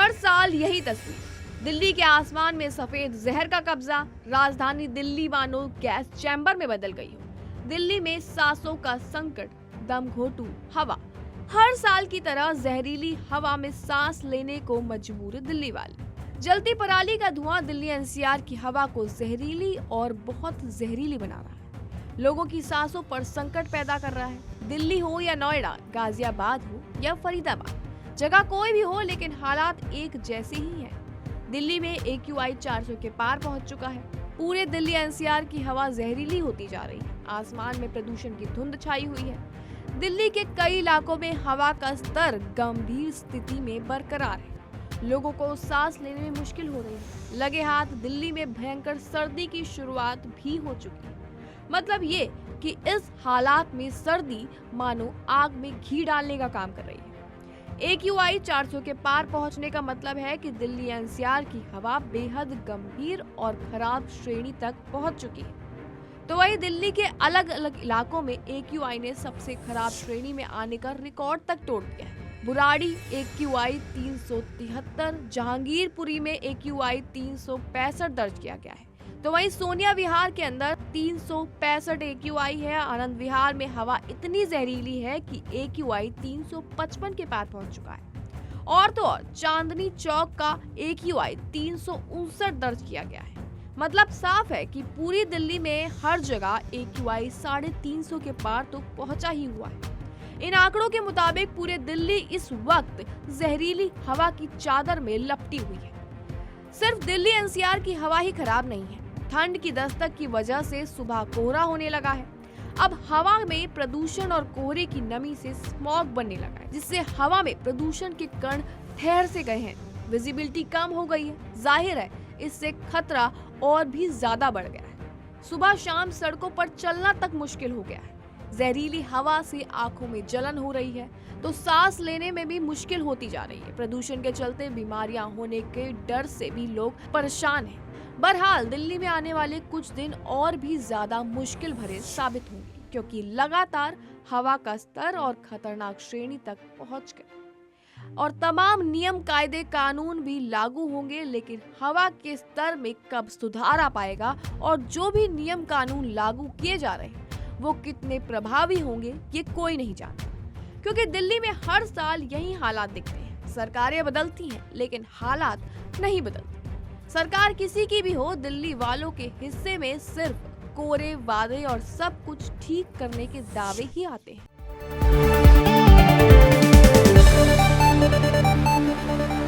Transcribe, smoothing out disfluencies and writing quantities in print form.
हर साल यही तस्वीर, दिल्ली के आसमान में सफेद जहर का कब्जा। राजधानी दिल्ली मानो गैस चैम्बर में बदल गई हो। दिल्ली में सांसों का संकट, दम घोटू हवा। हर साल की तरह जहरीली हवा में सांस लेने को मजबूर दिल्ली वाले। जलती पराली का धुआं दिल्ली एनसीआर की हवा को जहरीली और बहुत जहरीली बना रहा है। लोगों की सांसों पर संकट पैदा कर रहा है। दिल्ली हो या नोएडा, गाजियाबाद हो या फरीदाबाद, जगह कोई भी हो, लेकिन हालात एक जैसे ही हैं। दिल्ली में AQI 400 के पार पहुंच चुका है। पूरे दिल्ली एनसीआर की हवा जहरीली होती जा रही है। आसमान में प्रदूषण की धुंध छाई हुई है। दिल्ली के कई इलाकों में हवा का स्तर गंभीर स्थिति में बरकरार है। लोगों को सांस लेने में मुश्किल हो रही है। लगे हाथ दिल्ली में भयंकर सर्दी की शुरुआत भी हो चुकी है। मतलब ये कि इस हालात में सर्दी मानो आग में घी डालने का काम कर रही है। AQI 400 के पार पहुंचने का मतलब है कि दिल्ली एनसीआर की हवा बेहद गंभीर और खराब श्रेणी तक पहुंच चुकी है। तो वहीं दिल्ली के अलग अलग इलाकों में AQI ने सबसे खराब श्रेणी में आने का रिकॉर्ड तक तोड़ दिया है। बुराड़ी AQI 373, जहांगीरपुरी में AQI 365 दर्ज किया गया है। तो वहीं सोनिया विहार के अंदर 365 AQI है। आनंद विहार में हवा इतनी जहरीली है कि AQI 355 के पार पहुंच चुका है। और तो और चांदनी चौक का AQI 359 दर्ज किया गया है। मतलब साफ है कि पूरी दिल्ली में हर जगह AQI 350 के पार तो पहुंचा ही हुआ है। इन आंकड़ों के मुताबिक पूरे दिल्ली इस वक्त जहरीली हवा की चादर में लपटी हुई है। सिर्फ दिल्ली एनसीआर की हवा ही खराब नहीं है। ठंड की दस्तक की वजह से सुबह कोहरा होने लगा है। अब हवा में प्रदूषण और कोहरे की नमी से स्मॉग बनने लगा है, जिससे हवा में प्रदूषण के कण ठहर से गए हैं। विजिबिलिटी कम हो गई है। जाहिर है इससे खतरा और भी ज्यादा बढ़ गया है। सुबह शाम सड़कों पर चलना तक मुश्किल हो गया है। जहरीली हवा से आंखों में जलन हो रही है तो सांस लेने में भी मुश्किल होती जा रही है। प्रदूषण के चलते बीमारियां होने के डर से भी लोग परेशान हैं। बहरहाल दिल्ली में आने वाले कुछ दिन और भी ज्यादा मुश्किल भरे साबित होंगे, क्योंकि लगातार हवा का स्तर और खतरनाक श्रेणी तक पहुंच गए और तमाम नियम कायदे कानून भी लागू होंगे। लेकिन हवा के स्तर में कब सुधार आ पाएगा और जो भी नियम कानून लागू किए जा रहे हैं वो कितने प्रभावी होंगे, ये कोई नहीं जानता। क्योंकि दिल्ली में हर साल यही हालात दिखते हैं। सरकारें बदलती हैं लेकिन हालात नहीं बदलते। सरकार किसी की भी हो, दिल्ली वालों के हिस्से में सिर्फ कोरे वादे और सब कुछ ठीक करने के दावे ही आते हैं।